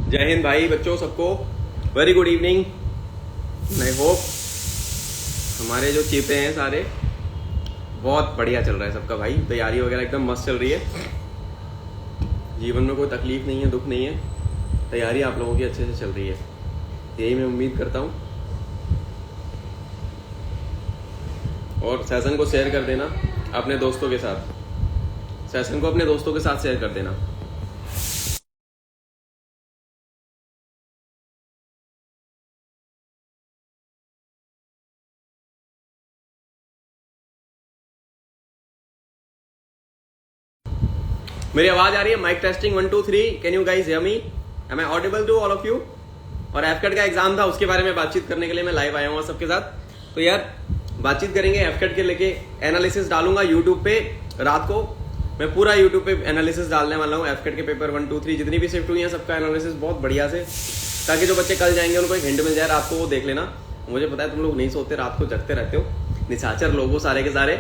जय हिंद भाई बच्चों सबको, very good evening. I hope हमारे जो चीते हैं सारे बहुत बढ़िया चल रहा है सबका भाई, तैयारी वगैरह एकदम मस्त चल रही है। जीवन में कोई तकलीफ नहीं है, दुख नहीं है, तैयारी आप लोगों की अच्छे से चल रही है, यही मैं उम्मीद करता हूँ। और सेशन को शेयर कर देना अपने दोस्तों के साथ, सेशन को अपने दोस्तों के साथ शेयर कर देना। मेरी आवाज आ रही है? Mike testing 1 2 3। Can you guys hear me? Am I audible to all of you? और एफकेट का एग्जाम था, उसके बारे में बातचीत करने के लिए मैं लाइव आया हूँ सबके साथ। तो यार बातचीत करेंगे एफकेट के लेके, एनालिसिस डालूंगा यूट्यूब पे रात को। मैं पूरा यूट्यूब पे एनालिसिस डालने वाला हूँ एफकेट के पेपर 1 2 3 जितनी भी शिफ्ट हुई है सबका एनालिसिस बहुत बढ़िया से, ताकि जो बच्चे कल जाएंगे उनको एक हिंट मिल जाए रात को, वो देख लेना। मुझे पता है तुम लोग नहीं सोते, रात को जगते रहते हो, निशाचर लोग हो सारे के सारे,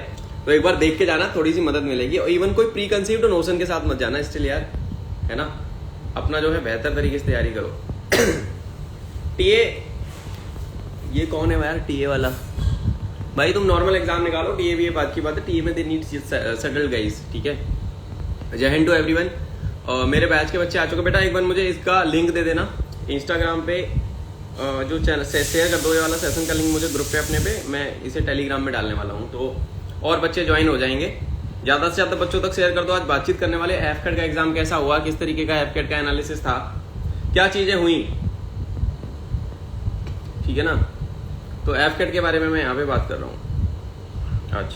तो एक बार देख के जाना, थोड़ी सी मदद मिलेगी। और इवन कोई प्री कंसीव्ड नोशन के साथ मत जाना स्टिल यार, है ना। अपना जो है बेहतर तरीके से तैयारी करो। टीए, ये कौन है यार टीए वाला? भाई तुम नॉर्मल एग्जाम निकालो, टीए भी ये बात की बात है, टीए में दे नीड सेटल्ड गाइस, ठीक है। जय हिंद टू एवरीवन। मेरे बैच के बच्चे आ चुके। बेटा एक बार मुझे इसका लिंक दे देना इंस्टाग्राम पे, जो चैनल शेयर कर दो ये वाला सेशन का लिंक मुझे ग्रुप पे अपने पे, मैं इसे टेलीग्राम में डालने वाला हूँ, तो और बच्चे ज्वाइन हो जाएंगे। ज्यादा से ज्यादा बच्चों तक शेयर कर दो। आज बातचीत करने वाले एफकेट का एग्जाम कैसा हुआ, किस तरीके का एफकेट का एनालिसिस था, क्या चीजें हुई, ठीक है ना। तो एफकेट के बारे में मैं यहाँ पे बात कर रहा हूँ आज।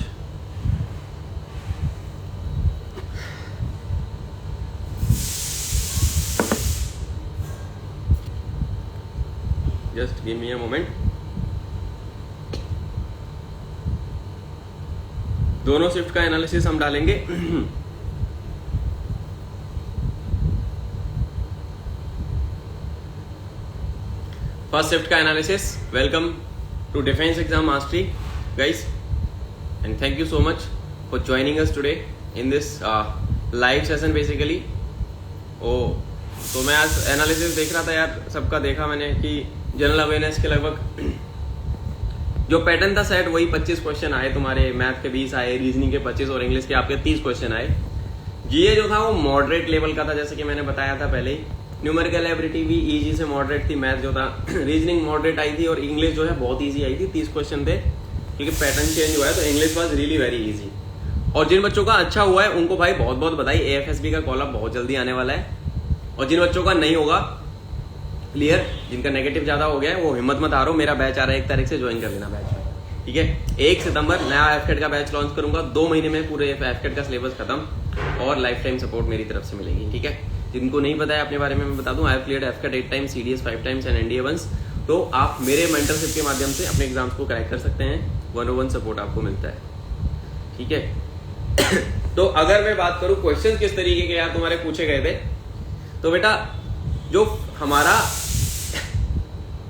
Just give me a moment. दोनों शिफ्ट का एनालिसिस हम डालेंगे। फर्स्ट शिफ्ट का analysis. Welcome to defence exam mastery guys, and thank you so much for joining us today in this live session basically. तो मैं आज एनालिसिस देख रहा था यार, सबका देखा मैंने कि जनरल अवेयरनेस के लगभग जो पैटर्न था सेट, वही 25 क्वेश्चन आए तुम्हारे, मैथ के 20 आए, रीजनिंग के 25 और इंग्लिश के आपके 30 क्वेश्चन आए। जीए जो था वो मॉडरेट लेवल का था, जैसे कि मैंने बताया था पहले ही। न्यूमेरिकल एबिलिटी भी इजी से मॉडरेट थी, मैथ जो था रीजनिंग मॉडरेट आई थी, और इंग्लिश जो है बहुत ईजी आई थी। 30 क्वेश्चन थे, क्योंकि पैटर्न चेंज हुआ है, तो English was really very easy. और जिन बच्चों का अच्छा हुआ है उनको भाई बहुत बहुत बधाई, AFSB का कॉल अप बहुत जल्दी आने वाला है। और जिन बच्चों का नहीं होगा क्लियर, जिनका नेगेटिव ज्यादा हो गया है, वो हिम्मत मत हारो, मेरा बैच आ रहा है 1 तारीख से, ज्वाइन कर लेना बैच में, ठीक है। 1 सितंबर नया एफकेट का बैच लॉन्च करूंगा, 2 महीने में पूरे एफकेट का सिलेबस खत्म, और लाइफ टाइम सपोर्ट मेरी तरफ से मिलेगी, ठीक है। जिनको नहीं पता है अपने बारे में मैं बता दूं, I have cleared AFCAT 8 times, CDS 5 times and NDA once। तो आप मेरे मेंटरशिप के माध्यम से अपने एग्जाम्स को क्रैक कर सकते हैं, 101 सपोर्ट आपको मिलता है, ठीक है। तो अगर मैं बात करूं क्वेश्चन किस तरीके के यार तुम्हारे पूछे गए थे, तो बेटा जो हमारा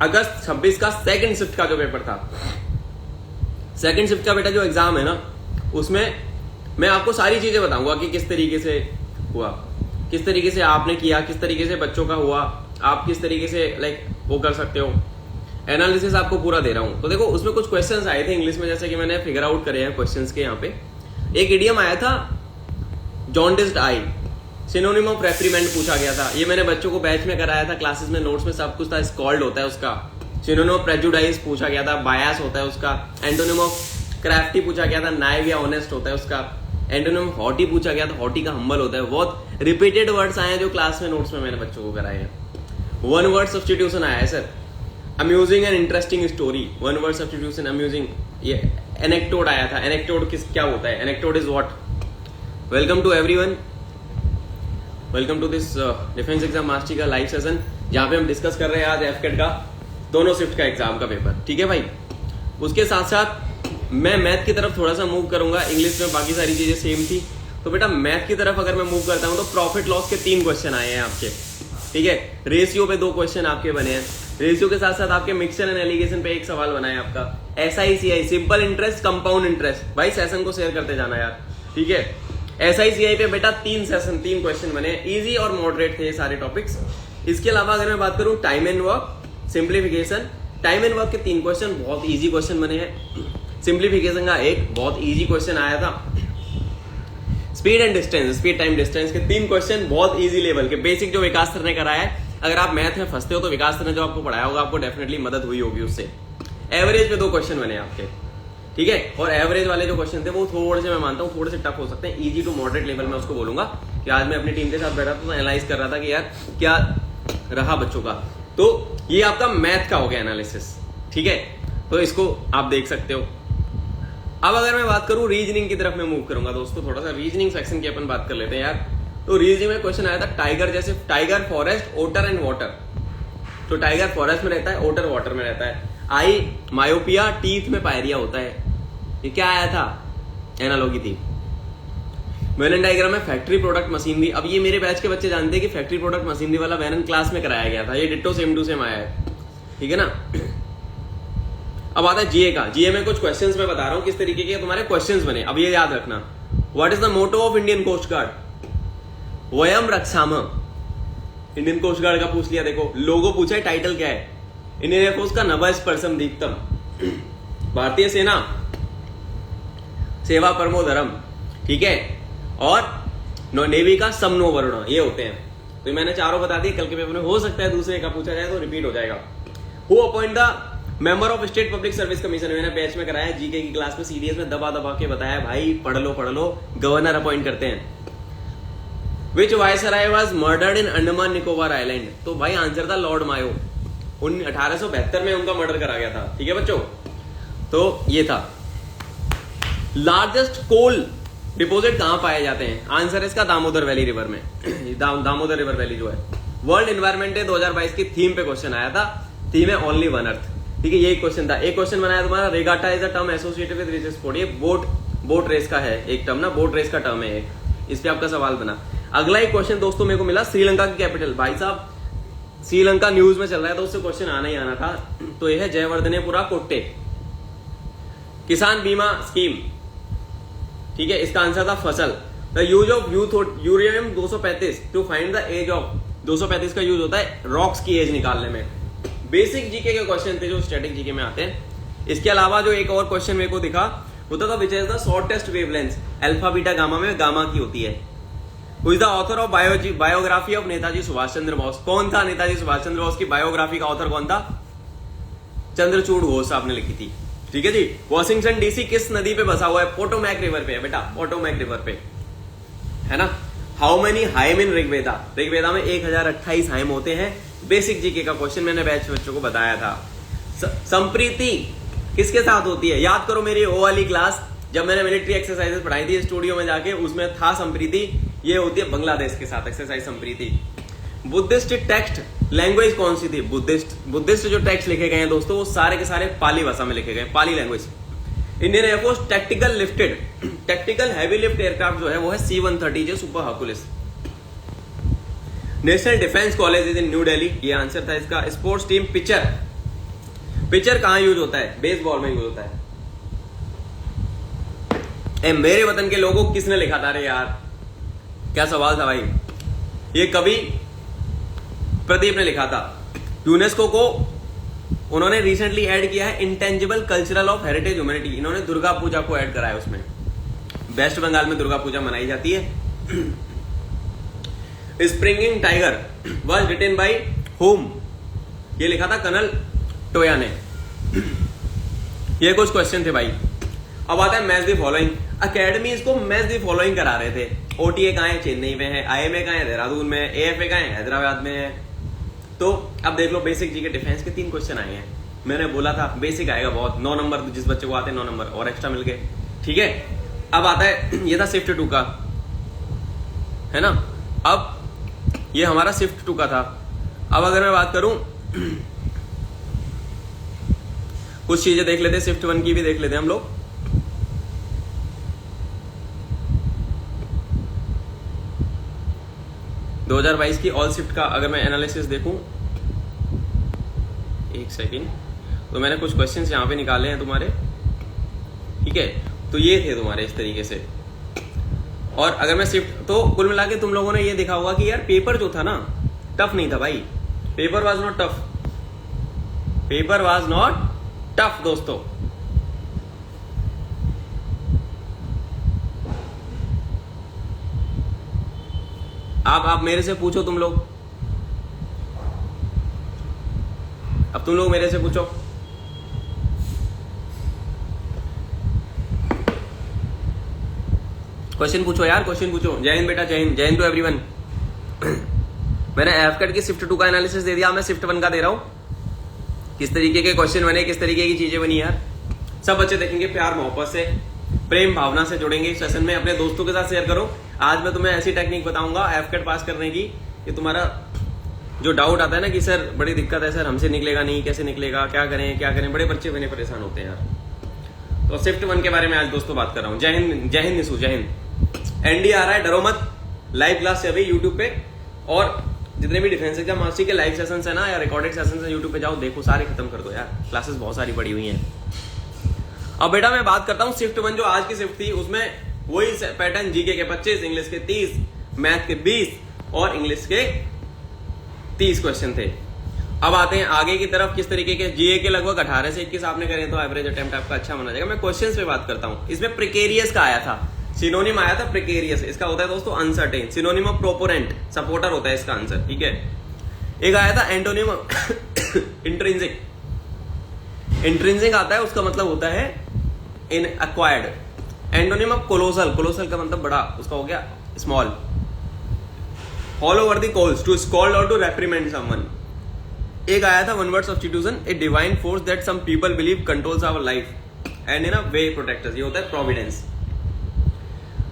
अगस्त 26 का सेकंड शिफ्ट का जो पेपर था, सेकंड शिफ्ट का बेटा जो एग्जाम है ना, उसमें मैं आपको सारी चीजें बताऊंगा कि किस तरीके से हुआ, किस तरीके से आपने किया, किस तरीके से बच्चों का हुआ, आप किस तरीके से लाइक वो कर सकते हो। एनालिसिस आपको पूरा दे रहा हूं। तो देखो उसमें कुछ क्वेश्चंस आए थे इंग्लिश में, जैसे कि मैंने फिगर आउट करे हैं क्वेश्चंस के। यहाँ पे एक इडियम आया था जॉन्डिस्ड आई, सिनोनिम ऑफ रेप्रीमेंट पूछा गया था। ये मैंने बच्चों को बैच में कराया था, क्लासेस में नोट्स में सब कुछ था। स्कॉल्ड होता है उसका, सिनोनिम ऑफ प्रेजुडाइज पूछा गया था, बायस होता है उसका। एंटोनिम ऑफ क्राफ्टी पूछा गया था, नाइव या ऑनेस्ट होता है उसका। एंटोनिम ऑफ हॉटी पूछा गया था, हॉटी का हम्बल होता है। बहुत रिपीटेड वर्ड्स आए हैं जो क्लास में नोट्स में मैंने बच्चों को कराए हैं। 1 वर्ड सब्स्टिट्यूशन आया है sir, amusing and interesting story, 1 word substitution amusing. ये एनेक्टोड आया था, एनेक्टोड क्या होता है, anecdote is what. Welcome to everyone, welcome to this defence exam mastery का लाइव सेशन, जहां पे हम डिस्कस कर रहे हैं आज एफकेट का दोनों शिफ्ट का एग्जाम का पेपर, ठीक है भाई। उसके साथ साथ मैं मैथ की तरफ थोड़ा सा मूव करूंगा, इंग्लिश में बाकी सारी चीजें सेम थी। तो बेटा मैथ की तरफ अगर मैं मूव करता हूं, तो प्रॉफिट लॉस के 3 क्वेश्चन आए हैं आपके, ठीक है। रेशियो पे 2 क्वेश्चन आपके बने हैं। रेशियो के साथ साथ आपके मिक्सचर एंड एलिगेशन पे 1 सवाल बना है आपका। SICI simple interest, compound interest, भाई सेशन को शेयर करते जाना यार, ठीक है। SICI पे बेटा 3 सेशन 3 क्वेश्चन बने, इजी और मॉडरेट थे ये सारे टॉपिक्स। इसके अलावा अगर मैं बात करूं time and work, simplification, time and work के 3 क्वेश्चन बहुत इजी क्वेश्चन बने हैं। सिंप्लीफिकेशन का एक बहुत इजी क्वेश्चन आया था। Speed and distance, speed time distance के 3 क्वेश्चन बहुत इजी लेवल के, बेसिक जो विकास सर ने कराया है। अगर आप मैथ में फंसते हो तो विकास सर ने जो आपको पढ़ाया होगा आपको डेफिनेटली मदद हुई होगी उससे। एवरेज पे 2 क्वेश्चन बने आपके, ठीक है। और एवरेज वाले जो क्वेश्चन थे वो थोड़े से, मैं मानता हूँ थोड़े से टफ हो सकते हैं। इजी टू मॉडरेट लेवल में उसको बोलूंगा कि आज मैं अपनी टीम के साथ बैठा था तो एनालाइज कर रहा था कि यार क्या रहा बच्चों का। तो ये आपका मैथ का हो गया एनालिसिस, ठीक है। तो इसको आप देख सकते हो। अब अगर मैं बात करूं रीजनिंग की तरफ मैं मूव करूंगा दोस्तों, थोड़ा सा रीजनिंग सेक्शन की अपन बात कर लेते हैं यार। तो रीजनिंग में क्वेश्चन आया था टाइगर, जैसे tiger, forest, otter and water. तो टाइगर फॉरेस्ट में रहता है, ओटर वाटर में रहता है। आई मायोपिया, टीथ में पायरिया होता है। ये क्या आया था, एनालॉजी थी। वेनन डायग्राम में फैक्ट्री प्रोडक्ट मशीनरी। अब ये मेरे बैच के बच्चे जानते हैं कि फैक्ट्री प्रोडक्ट मशीनरी वाला वेनन क्लास में कराया गया था। ये डिट्टो सेम टू सेम आया है, ठीक है ना। अब आता है जीए का। जीए में कुछ क्वेश्चंस मैं बता रहा हूं किस तरीके के तुम्हारे क्वेश्चंस बने। अब ये याद रखना, what is the motto of Indian Coast Guard? वयम रक्षाम। इंडियन कोस्ट गार्ड का पूछ लिया। देखो लोगो पूछा है, टाइटल क्या है? इंडियन एयरफोर्स का नभ स्पर्शम दीप्तम। भारतीय सेना सेवा परमो धर्म, ठीक है। और नेवी का समनो वरुण, ये होते हैं। तो मैंने चारों बता दी। कल के पेपर में हो सकता है दूसरे का पूछा जाए तो रिपीट हो जाएगा। Who appoint the member of state public service commission? मैंने बैच में कराया, जीके की क्लास में सीडीएस में दबा दबा के बताया, भाई पढ़ लो। गवर्नर अपॉइंट करते हैं। Which viceroy was murdered in Andaman Nicobar island? तो भाई आंसर था लॉर्ड मायो। 1872 में उनका मर्डर करा गया था, ठीक है बच्चों। तो ये था। लार्जेस्ट कोल डिपोजिट कहां पाए जाते हैं? आंसर इसका दामोदर वैली रिवर में। दामोदर रिवर वैली जो है। वर्ल्ड एनवायरमेंट डे 2022 की थीम पे क्वेश्चन आया था। थीम है ओनली वन अर्थ, ठीक है। ये क्वेश्चन था। एक क्वेश्चन बनाया तुम्हारा, regatta is a term associated with race sport. ये बोट रेस का है एक टर्म ना, बोट रेस का टर्म है एक। इस पे आपका सवाल बना। अगला एक क्वेश्चन दोस्तों मेरे को मिला, श्रीलंका की कैपिटल। भाई साहब श्रीलंका न्यूज में चल रहा है तो उससे क्वेश्चन आना ही आना था। तो यह है जयवर्धनेपुरा कोट्टे। किसान बीमा स्कीम, ठीक है। इसका आंसर था फसल। The use of uranium 235 to find the age of. 235 का यूज होता है रॉक्स की एज निकालने में। बेसिक जीके के क्वेश्चन थे जो स्टैटिक जीके में आते हैं। इसके अलावा जो एक और क्वेश्चन मेरे को दिखा वो था which is the shortest wavelength? Alpha beta gamma में गामा की होती है। Who is the author of biography of Netaji Subhash Chandra Bose? कौन था नेताजी सुभाष चंद्र बोस की बायोग्राफी का ऑथर? कौन था? चंद्रचूड़ घोष साहब ने लिखी थी, ठीक है जी। वॉशिंगटन डीसी किस नदी पे बसा हुआ है? पोटोमैक रिवर पे है बेटा, पोटोमैक रिवर पे है ना। हाउ मेनी हाइम इन ऋग्वेदा? ऋग्वेदा में 1028 हाइम होते हैं। बेसिक जीके का क्वेश्चन मैंने बैच बच्चों को बताया था। संप्रीति किसके साथ होती है? याद करो मेरी ओ वाली क्लास जब मैंने मिलिट्री एक्सरसाइजेस पढ़ाई थी स्टूडियो में जाके, उसमें था संप्रीति। ये होती है बांग्लादेश के साथ exercise Sampriti. Buddhist text language कौन सी थी? बुद्धिस्ट जो टेक्स्ट लिखे गए हैं दोस्तों वो सारे के सारे पाली भाषा में लिखे गए, Pali language. Indian air force tactical heavy lift aircraft जो है वो है C-130 super Hercules. National defence college is in New Delhi, ये आंसर था इसका। स्पोर्ट्स टीम पिचर कहां यूज होता है? बेसबॉल में यूज होता है। मेरे वतन के लोगों किसने लिखा था? रे यार क्या सवाल था भाई। ये कवि प्रदीप ने लिखा था। यूनेस्को को उन्होंने रिसेंटली ऐड किया है intangible cultural of heritage humanity. इन्होंने दुर्गा पूजा को ऐड कराया उसमें। वेस्ट बंगाल में दुर्गा पूजा मनाई जाती है। Springing tiger was written by whom? ये लिखा था कर्नल टोया ने। ये कुछ क्वेश्चन थे भाई। अब आता है मैच दी फॉलोइंग। अकेडमी इसको मैच दी फॉलोइंग करा रहे थे। ओटीए कहां है? चेन्नई में है। आईएमए कहां है? देहरादून में है। एएफए कहां है? हैदराबाद में है। तो अब देख लो बेसिक जी के डिफेंस के 3 क्वेश्चन आए हैं। मैंने बोला था बेसिक आएगा बहुत। 9 नंबर जिस बच्चे को आते हैं 9 नंबर और एक्स्ट्रा मिल गए, ठीक है। अब आता है ये था शिफ्ट 2 का, है ना। अब ये हमारा शिफ्ट 2 का था। अब अगर मैं बात करूं कुछ चीजें देख लेते हैं, शिफ्ट 1 की भी देख लेते हैं हम लोग। दो 2022 की ऑल शिफ्ट का अगर मैं एनालिसिस देखूं, एक सेकंड, तो मैंने कुछ क्वेश्चंस यहां पे निकाले हैं तुम्हारे, ठीक है। तो ये थे तुम्हारे इस तरीके से। और अगर मैं शिफ्ट, तो कुल मिला के तुम लोगों ने ये देखा होगा कि यार पेपर जो था ना टफ नहीं था भाई। Paper was not tough, paper was not tough दोस्तों। आप मेरे से पूछो, तुम लोग अब तुम लोग मेरे से पूछो। क्वेश्चन पूछो यार, क्वेश्चन पूछो। जय हिंद बेटा, जय हिंद, जय हिंद टू एवरीवन। मैंने एफकट की शिफ्ट 2 का एनालिसिस दे दिया, मैं शिफ्ट 1 का दे रहा हूं। किस तरीके के क्वेश्चन बने, किस तरीके की चीजें बनी यार, सब बच्चे देखेंगे। प्यार मोहब्बत से, प्रेम भावना से जुड़ेंगे इस सेशन में। अपने दोस्तों के साथ शेयर करो। आज मैं तुम्हें ऐसी टेक्निक बताऊंगा एफकट पास करने की कि तुम्हारा जो डाउट आता है ना कि सर बड़ी दिक्कत है सर, हमसे निकलेगा नहीं, कैसे निकलेगा, क्या करें क्या करें, बड़े बच्चे बने परेशान होते हैं यार। तो शिफ्ट 1 के बारे में आज दोस्तों बात कर रहा हूं। जय हिंद, जय हिंद निशु, जय हिंद। एनडी आ रहा है, डरो मत। लाइव क्लास से अभी यूट्यूब पे, और जितने भी डिफेंस एग्जाम मास्टरी के लाइव सेशंस है ना या रिकॉर्डेड सेशंस है, यूट्यूब पे जाओ देखो, सारे खत्म कर दो यार, क्लासेस बहुत सारी पड़ी हुई हैं। अब बेटा मैं बात करता हूँ शिफ्ट 1 जो आज की शिफ्ट थी, उसमें वही पैटर्न, जीके के 25, इंग्लिश के 30, मैथ के 20 और इंग्लिश के 30 क्वेश्चन थे। अब आते हैं आगे की तरफ, किस तरीके के जीए के लगभग 18 से 21 आपने करें तो एवरेज अटेम्प्ट आपका अच्छा माना जाएगा। मैं क्वेश्चंस पे बात करता हूं। इसमें प्रिकेरियस का आया था, सिनोनिम आया था प्रिकेरियस, इसका होता है दोस्तों uncertain. Synonym of proponent, supporter होता है इसका आंसर, ठीक है। एक आया था एंटोनिम इंट्रिंसिक, इंट्रिंसिक आता है उसका मतलब होता है in acquired. Antonym of colossal, colossal का मतलब बड़ा, उसका हो गया small. Hollow were the calls to scold or to reprimand someone. एक आया था one word substitution, a divine force that some people believe controls our life and in a way protects us. ये होता है providence.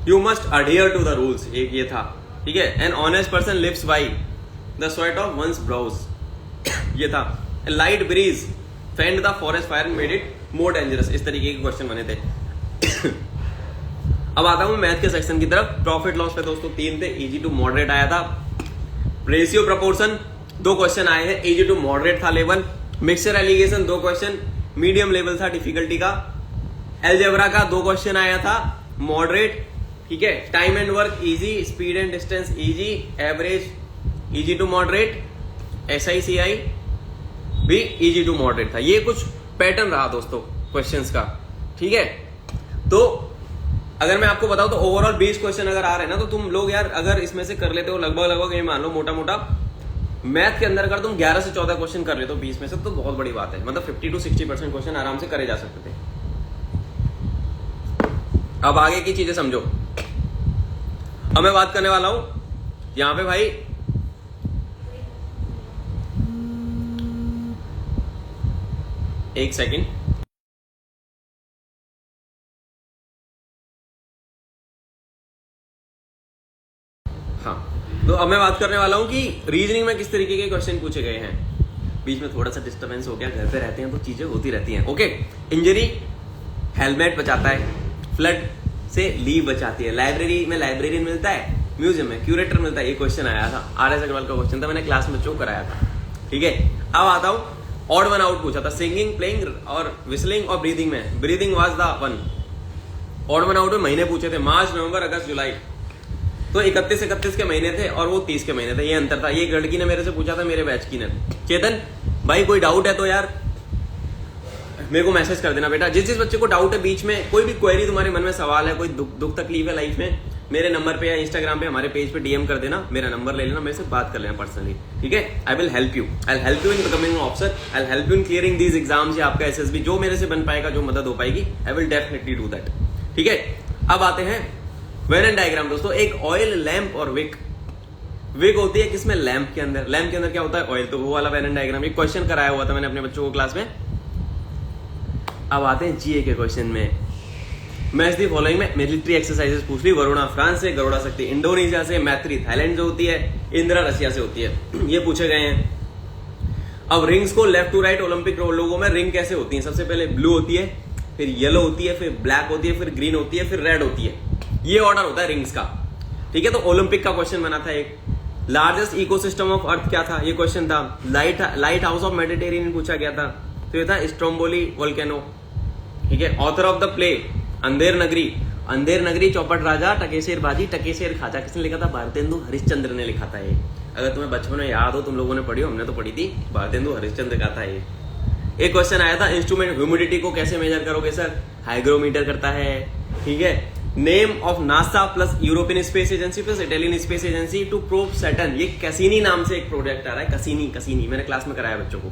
You must adhere to the rules. एक ये था, ठीक है। An honest person lives by the sweat of one's brows. ये था। A light breeze fanned the forest fire and made it more dangerous. इस तरीके के क्वेश्चन बने थे। अब आता हूं मैथ के सेक्शन की तरफ। प्रॉफिट लॉस पे दोस्तों 3 थे, इजी टू मॉडरेट आया था। रेशियो प्रपोर्शन 2 क्वेश्चन आए हैं, इजी टू मॉडरेट था level. Mixture alligation 2 question, medium level था डिफिकल्टी का। एलजेब्रा का 2 क्वेश्चन आया था, मॉडरेट, ठीक है। Time and work easy, speed and distance easy, average easy to moderate. SICI भी इजी टू मॉडरेट था। ये कुछ पैटर्न रहा दोस्तों क्वेश्चंस का, ठीक है। तो अगर मैं आपको बताऊं तो ओवरऑल 20 क्वेश्चन अगर आ रहे हैं ना, तो तुम लोग यार अगर इसमें से कर लेते हो लगभग ये मान लो मोटा मोटा मैथ के अंदर अगर तुम 11 से 14 क्वेश्चन कर लेते हो 20 में से, तो बहुत बड़ी बात है। मतलब 50 to 60% क्वेश्चन आराम से करे जा सकते थे। अब आगे की चीजें समझो। अब मैं बात करने वाला हूं यहां पे भाई, एक सेकेंड। हाँ, तो अब मैं बात करने वाला हूं कि रीजनिंग में किस तरीके के क्वेश्चन पूछे गए हैं। बीच में थोड़ा सा डिस्टर्बेंस हो गया, घर पे रहते हैं तो चीजें होती रहती हैं। ओके, इंजरी हेलमेट बचाता है, फ्लड से लीव बचाती है, लाइब्रेरी में लाइब्रेरियन मिलता है, म्यूजियम में क्यूरेटर मिलता है। ये क्वेश्चन आया था, RS अग्रवाल का क्वेश्चन था, मैंने क्लास में बच्चों को कराया था, ठीक है। अब आता हूं, ऑड वन आउट पूछा था, सिंगिंग, प्लेइंग और विस्लिंग और ब्रीदिंग में। Breathing was the one. Odd one out में महीने पूछे थे, मार्च, नवंबर, अगस्त, जुलाई। तो 31 के महीने थे और वो 30 के महीने थे, ये अंतर था। ये लड़की ने मेरे से पूछा था, मेरे बैच की ने। चेतन भाई कोई डाउट है तो यार मेरे को मैसेज कर देना बेटा। जिस बच्चे को डाउट है, बीच में कोई भी क्वेरी तुम्हारे मन में सवाल है, कोई दुख तकलीफ है लाइफ में, मेरे नंबर पे या इंस्टाग्राम पे हमारे पेज पे DM कर देना, मेरा नंबर ले लेना, मेरे से बात कर लेना पर्सनली, ठीक है। I will help you in becoming an officer, I will help you in clearing these exams या आपका SSB, जो मेरे से बन पाएगा, जो मदद हो पाएगी, I will definitely do that, ठीक है। अब आते हैं वेन एंड डायग्राम दोस्तों। एक ऑयल, लैंप और विक। विक होती है किसमें? लैंप के अंदर। लैंप के अंदर क्या होता है? ऑयल। तो वो वाला वेन एंड डायग्राम, एक क्वेश्चन कराया हुआ था मैंने अपने बच्चों को क्लास में। अब आते हैं GA के क्वेश्चन में। मैच दी फॉलोइंग में मिलिट्री एक्सरसाइजेस पूछ ली। वरुणा फ्रांस से, गरुड़ा शक्ति इंडोनेशिया से, मैत्री थाईलैंड से होती है, इंदिरा रशिया से होती है। ये पूछे गए हैं। अब रिंग्स को लेफ्ट टू राइट ओलंपिक लोगों में रिंग कैसे होती है? सबसे पहले ब्लू होती है, फिर येलो होती है, फिर ब्लैक होती है, फिर ग्रीन होती है, फिर रेड होती है। ये ऑर्डर होता है रिंग्स का, ठीक है। तो ओलंपिक का क्वेश्चन बना था एक। लार्जेस्ट इकोसिस्टम ऑफ अर्थ क्या था? ये क्वेश्चन था। लाइट हाउस ऑफ मेडिटेरियन पूछा गया था, तो ये था स्ट्रोम्बोली वोल्केनो, ठीक है। Author of the play Andher Nagari. Andher Nagari चौपट राजा टकेशेर बाजी टकेशेर खाजा, किसने लिखा था? भारतेंदु हरिश्चंद्र ने लिखा था ये। अगर तुम्हें बचपन में याद हो, तुम लोगों ने पढ़ी हो, हमने तो पढ़ी थी, भारतेंदु हरिश्चंद्र का था ये। एक क्वेश्चन आया था, इंस्ट्रूमेंट ह्यूमिडिटी को कैसे मेजर करोगे सर? हाइग्रोमीटर करता है, ठीक है। Name of NASA plus European Space Agency plus Italian Space Agency to probe Saturn. ये कैसीनी नाम से एक प्रोजेक्ट आ रहा है, कसीनी मैंने क्लास में कराया बच्चों को,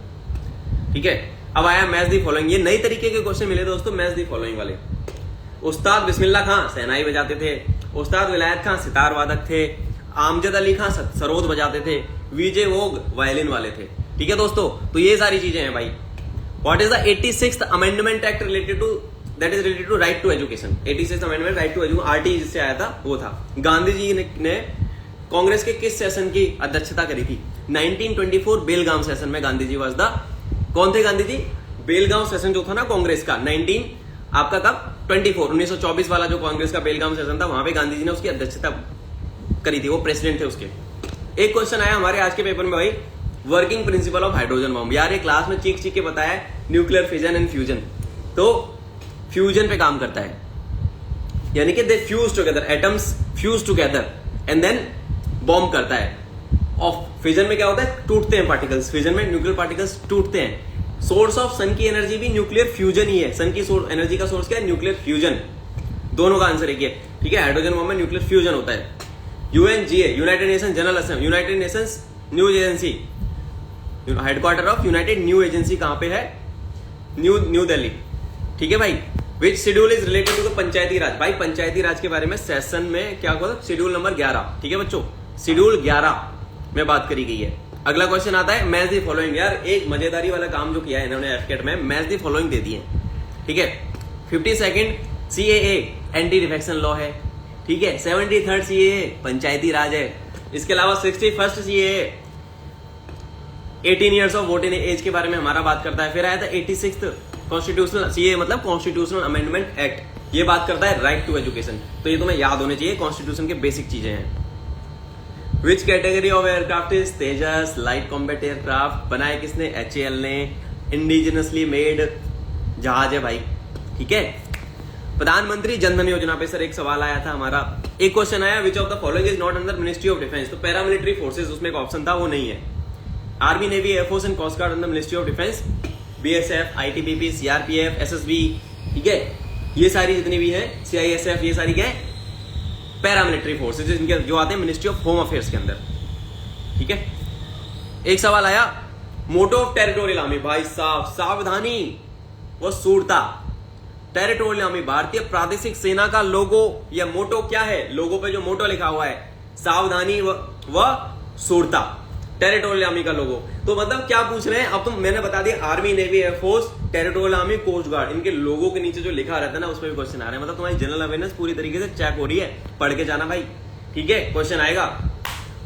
ठीक है। अब आया मैच दी फॉलोइंग, ये नई तरीके के क्वेश्चन मिले दोस्तों, मैच दी फॉलोइंग वाले। उस्ताद बिस्मिल्लाह खां शहनाई बजाते थे, उस्ताद विलायत खां सितार वादक थे, आमजद अली खां सरोद बजाते थे, वीजे वोग वायलिन वाले थे, ठीक है दोस्तों। तो ये सारी चीजें हैं भाई। What is the 86th amendment act related to, that is related to right to education. 86th amendment right to education, RT जिससे आया था वो था। गांधी जी ने कांग्रेस के किस सेशन की अध्यक्षता करी थी? 1924 बेलगाम सेशन में गांधी जी वाज द, कौन थे गांधी जी? बेलगाम सेशन जो था ना कांग्रेस का, 1924 वाला जो कांग्रेस का बेलगाम सेशन था, वहां पे गांधी जी ने उसकी अध्यक्षता करी थी, वो प्रेसिडेंट थे उसके। एक क्वेश्चन आया हमारे आज के पेपर में भाई, working principle of hydrogen bomb. यार ये क्लास में चीख के बताया न्यूक्लियर फिजन एंड फ्यूजन, तो फ्यूजन पे काम करता है, यानी कि they fuse together, atoms fuse together and then bomb करता है। ऑफ फिजन में क्या होता है? टूटते हैं पार्टिकल्स, फिजन में न्यूक्लियर पार्टिकल्स टूटते हैं। सोर्स ऑफ सन की एनर्जी भी न्यूक्लियर फ्यूजन ही है। सन की एनर्जी का सोर्स क्या है? Nuclear fusion. दोनों का आंसर एक ही है, ठीक है। हाइड्रोजन बॉम्ब में न्यूक्लियर फ्यूजन होता है। UNGA, united nation general assembly, united nations news agency, headquarter of united new agency कहां पे है? न्यू दिल्ली, ठीक है भाई। Which schedule is related to the panchayati raj. भाई पंचायती राज के बारे में सेशन में क्या होगा? शेड्यूल नंबर 11, ठीक है बच्चों, शेड्यूल 11 में बात करी गई है। अगला क्वेश्चन आता है मैच दी फॉलोइंग। यार एक मजेदारी वाला काम जो किया है इन्होंने एफकेट में, मैच दी फॉलोइंग दे दी है, ठीक है। 52nd CAA anti defection law है, ठीक है। 73rd सीएए पंचायती राज है। इसके अलावा 61st CAA 18 years of voting age के बारे में हमारा बात करता है। फिर आया था 86th कॉन्स्टिट्यूशनल सीए, मतलब कॉन्स्टिट्यूशनल अमेंडमेंट एक्ट, ये बात करता है राइट टू एजुकेशन। तो ये तुम्हें याद होने चाहिए, कॉन्स्टिट्यूशन के बेसिक चीजें हैं। Which category of aircraft is Tejas light combat aircraft? बनाए किसने? HAL ने। इंडिजिनसली मेड जहाज है भाई, ठीक है। प्रधानमंत्री जनधन योजना पे सर एक सवाल आया था हमारा। एक क्वेश्चन आया, which of the following is not under ministry of defence? तो पैरामिलिट्री फोर्सेज उसमें एक ऑप्शन था, वो नहीं है। Army, navy, air force and coast guard under ministry of defence. BSF, ITBP, CRPF, SSB, ठीक है। ये सारी जितनी भी है, CISF, ये सारी क्या है? पैरामिलिट्री फोर्सेज, इनके जो आते हैं मिनिस्ट्री ऑफ होम अफेयर्स के अंदर, ठीक है। एक सवाल आया, मोटो ऑफ टेरिटोरियल आर्मी। भाई साहब सावधानी व सूरता। टेरिटोरियल आर्मी भारतीय प्रादेशिक सेना का लोगो या मोटो क्या है? लोगो पे जो मोटो लिखा हुआ है, सावधानी व सूरता, टेरिटोरियल आर्मी का लोगो। तो मतलब क्या पूछ रहे हैं अब तुम? मैंने बता दिया army, navy, air force, territorial army, coast guard, इनके लोगों के नीचे जो लिखा रहता है ना, उस पर भी क्वेश्चन आ रहे हैं। मतलब तुम्हारी जनरल अवेयरनेस पूरी तरीके से चेक हो रही है, पढ़ के जाना भाई, ठीक है। क्वेश्चन आएगा,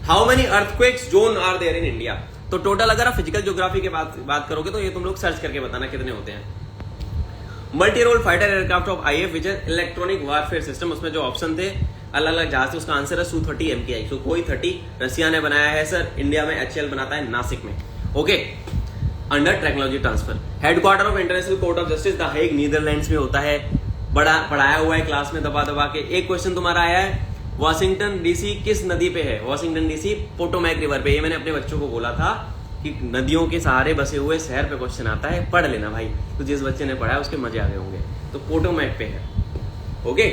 how many earthquakes zone are there in India? तो टोटल अगर आप फिजिकल ज्योग्राफी की बात करोगे तो ये तुम लोग सर्च करके बताना कितने होते हैं। Multi role fighter aircraft of IAF which is electronic warfare system, उसमें जो ऑप्शन थे अलग अलग जहाज थे, उसका आंसर है Su-30 MKI। Sukhoi 30 रशिया ने बनाया है सर, इंडिया में HAL बनाता है नासिक में, okay. Under technology transfer. Headquarter of international court of justice the Hague Netherlands में होता है। पढ़ाया हुआ है क्लास में दबा के। एक क्वेश्चन तुम्हारा आया है, वॉशिंगटन DC किस नदी पे है? वॉशिंगटन DC पोटोमैक रिवर पे। ये मैंने अपने बच्चों को बोला था कि नदियों के सहारे बसे हुए शहर पे क्वेश्चन आता है, पढ़ लेना भाई। तो जिस बच्चे ने पढ़ा है उसके मजे आ गए होंगे। तो पोटोमैक पे है, ओके,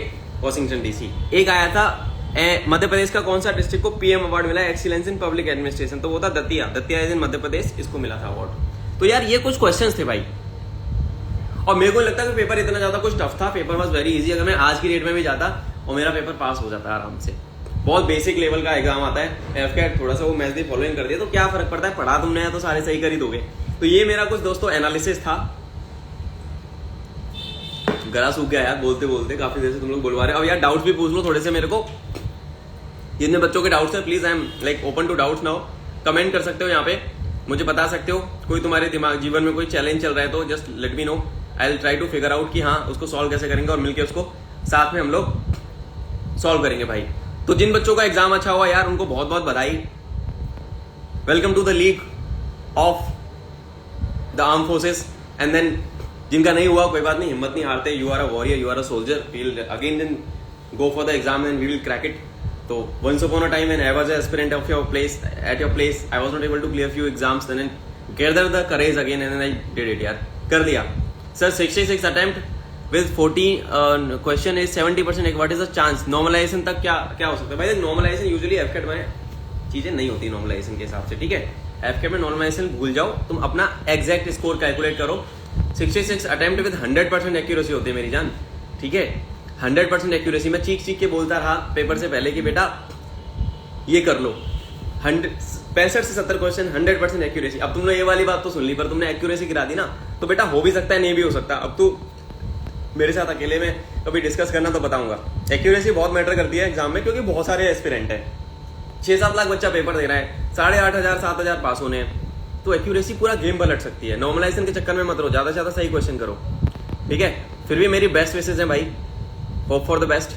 वॉशिंगटन DC। एक आया था मध्य प्रदेश का कौन सा डिस्ट्रिक्ट को PM अवार्ड मिला एक्सीलेंस इन पब्लिक एडमिनिस्ट्रेशन? तो वो था दतिया इज इन मध्य प्रदेश, इसको मिला था अवार्ड। तो यार ये कुछ क्वेश्चंस थे भाई, और मेरे को लगता है कि पेपर इतना ज्यादा कुछ टफ था, पेपर वाज वेरी इजी। अगर मैं आज की डेट में भी जाता और मेरा पेपर पास हो जाता आराम से। बहुत बेसिक लेवल का एग्जाम आता है, एफकेट थोड़ा सा वो मैच दी फॉलोइंग कर दिया तो क्या फर्क पड़ता है, पढ़ा तुमने है तो सारे सही कर ही दोगे। तो ये मेरा कुछ दोस्तों एनालिसिस था। गला सूख गया यार बोलते बोलते, काफी देर से तुम लोग बुलवा रहे हो। अब यार डाउट्स भी पूछ लो थोड़े से मेरे को, जितने बच्चों के डाउट्स हैं please I am like open to doubts now. Comment कर सकते हो यहाँ पे, मुझे बता सकते हो कोई तुम्हारे दिमाग जीवन में कोई चैलेंज चल रहा है तो just let me know, I will try to figure out कि हाँ उसको सॉल्व कैसे करेंगे और मिलकर उसको साथ में हम लोग सॉल्व करेंगे भाई। तो जिन बच्चों का एग्जाम अच्छा हुआ यार उनको बहुत बहुत बधाई। Welcome to the league of the arm forces. And then जिनका नहीं हुआ कोई बात नहीं, हिम्मत नहीं हारते, you are a warrior, you are a soldier, we'll again then go for the exam and we will crack it. तो once upon a time when I was an aspirant of your place at your place, I was not able to clear few exams, then I gathered the courage again and then I did it यार, कर दिया. Sir 66 attempt with 40 question is 70%. What is the chance? Normalization तक क्या हो सकता है भाई? Normalization usually FCAT में चीजें नहीं होती normalization के हिसाब से, ठीक है. FCAT में normalization भूल जाओ, तुम अपना exact score calculate करो. 66 attempt with 100% accuracy होती है मेरी जान, ठीक है. 100% एक्यूरेसी. मैं चीख के बोलता रहा पेपर से पहले कि बेटा ये कर लो. 65 से 70 क्वेश्चन 100% एक्यूरेसी. अब तुमने ये वाली बात तो सुन ली, पर तुमने एक्यूरेसी गिरा दी ना, तो बेटा हो भी सकता है, नहीं भी हो सकता. अब तू मेरे साथ अकेले में कभी डिस्कस करना तो बताऊंगा. एक्यूरेसी बहुत मैटर करती है एग्जाम में, क्योंकि बहुत सारे एस्पिरेंट है. 6-7 लाख बच्चा पेपर दे रहा है, 8,500 7,000 पास होने हैं, तो एक्यूरेसी पूरा गेम पलट सकती है. नॉर्मलाइजेशन के चक्कर में मत रहो, ज्यादा से ज्यादा सही क्वेश्चन करो, ठीक है. फिर भी मेरी बेस्ट विशेष है भाई, hope for the best.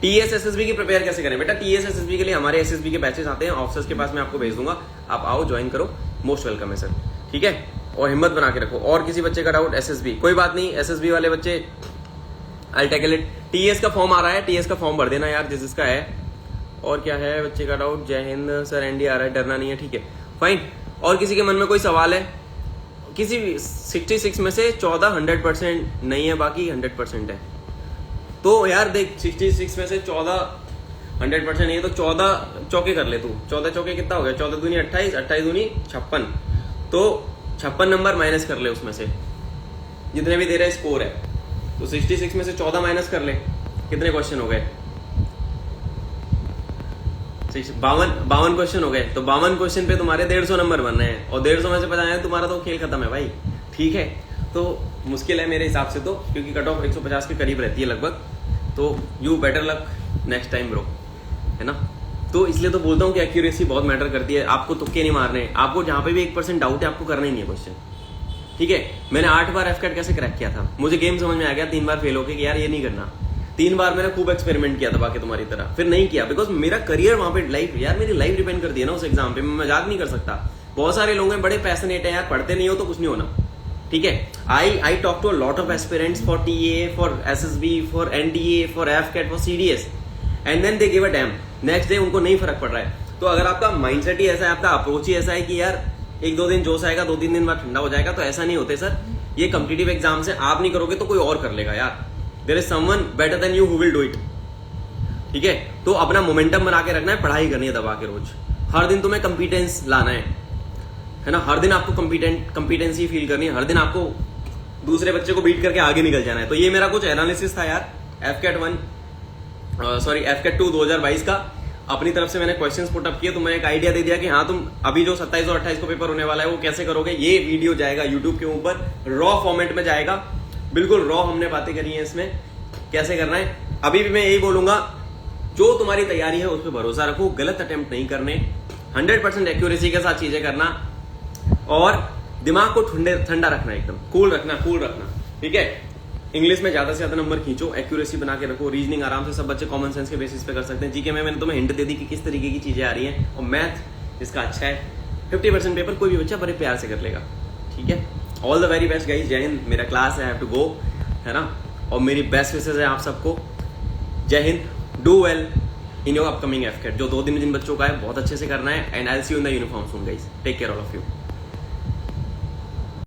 TS SSB की प्रिपेयर कैसे करें बेटा? टीएस एसएसबी के लिए हमारे एसएसबी के बैचेस आते हैं, ऑफिसर्स के पास मैं आपको भेज दूंगा, आप आओ ज्वाइन करो, मोस्ट वेलकम है सर, ठीक है. और हिम्मत बना के रखो. और किसी बच्चे का डाउट एसएसबी, कोई बात नहीं, एसएसबी वाले बच्चे आई टेकल इट. टीएस का फॉर्म आ रहा है, टीएस का फॉर्म भर देना यार जिसका है. और क्या है बच्चे का डाउट? जय हिंद सर, एनडी आ रहा है, डरना नहीं है, ठीक है फाइन. और किसी के मन में कोई सवाल है? किसी 66 में से 14 100% नहीं है, बाकी 100% है. तो यार देख 66 में से 14 100% नहीं है, तो 14 चौके कर ले तू. 14 चौके कितना हो गया? 14 दूनी 28, 28 दूनी 56. तो 56 नंबर माइनस कर ले उसमें से, जितने भी दे रहे स्कोर है. तो 66 में से 14 माइनस कर ले, कितने क्वेश्चन हो गए? 52 क्वेश्चन हो गए. तो 52 क्वेश्चन पे तुम्हारे 150 नंबर बन रहे हैं, और 150 में से 50 तुम्हारा तो खेल खत्म है भाई, ठीक है. तो मुश्किल है मेरे हिसाब से तो, क्योंकि कट ऑफ 150 के करीब रहती है लगभग. तो you better luck next time bro, है ना. तो इसलिए तो बोलता हूँ कि एक्यूरेसी बहुत मैटर करती है. आपको तुक्के नहीं मारने, आपको जहां पे भी 1% डाउट है आपको करना ही नहीं है क्वेश्चन, ठीक है. मैंने 8 बार एफकैट कैसे क्रैक किया था, मुझे गेम समझ में आ गया. 3 बार फेल हो गए कि यार ये नहीं करना. 3 बार मैंने खूब एक्सपेरिमेंट किया था बाकी तुम्हारी तरह, फिर नहीं किया, बिकॉज मेरा करियर वहां पे लाइफ, यार मेरी लाइफ डिपेंड करती है ना उस एग्जाम पे. मैं मजाक नहीं कर सकता. बहुत सारे लोग हैं बड़े पैशनेट है यार, पढ़ते नहीं हो तो कुछ नहीं होना, ठीक है. I talk to a lot of aspirants for TA, for SSB, for NDA, for AFCAT, for CDS, and then they give a damn. Next day उनको नहीं फर्क पड़ रहा है. तो अगर आपका माइंडसेट ही ऐसा है, आपका अप्रोच ही ऐसा है कि यार 1-2 दिन जोश आएगा, 2-3 दिन बाद ठंडा हो जाएगा, तो ऐसा नहीं होते सर. ये कॉम्पिटिटिव एग्जाम से आप नहीं करोगे तो कोई और कर लेगा यार. There is someone better than you who will do it, ठीक है. तो अपना मोमेंटम बना के रखना है, पढ़ाई करनी है दबा के रोज. हर दिन तुम्हें कंपिटेंस लाना है ना. हर दिन आपको कंपिटेंसी फील करनी है. हर दिन आपको दूसरे बच्चे को बीट करके आगे निकल जाना है. तो ये मेरा कुछ एनालिसिस था यार एफकैट 2 2022 का. अपनी तरफ से मैंने क्वेश्चंस पुट अप किए, तो मैंने एक आइडिया दे दिया कि हाँ तुम अभी जो 27 और 28 को पेपर होने वाला है वो कैसे करोगे. ये वीडियो जाएगा यूट्यूब के ऊपर, रॉ फॉर्मेट में जाएगा, बिल्कुल रॉ हमने बातें करी है इसमें कैसे करना है. अभी भी मैं यही बोलूंगा, जो तुम्हारी तैयारी है उस पर भरोसा रखो, गलत अटेम्प्ट नहीं करने, 100% एक्यूरेसी के साथ चीजें करना, और दिमाग को ठंडा रखना, एकदम कूल रखना, ठीक है. इंग्लिश में ज्यादा से ज्यादा नंबर खींचो, एक्यूरेसी बना के रखो. रीजनिंग आराम से सब बच्चे कॉमन सेंस के बेसिस पे कर सकते हैं. जीके में मैंने तुम्हें हिंट दे दी कि किस तरीके की चीजें आ रही हैं. और मैथ इसका अच्छा है, 50% पेपर कोई भी बच्चा बड़े प्यार से कर लेगा, ठीक है. All the very best guys. जय हिंद. मेरा क्लास है, आई हैव टू गो, है ना. और मेरी बेस्ट विशेष है आप सबको. जय Hind. Do well in your upcoming AFCAT. जो 2 दिन जिन बच्चों का है बहुत अच्छे से करना है. And I will see you in the uniform soon guys. Take care all of you.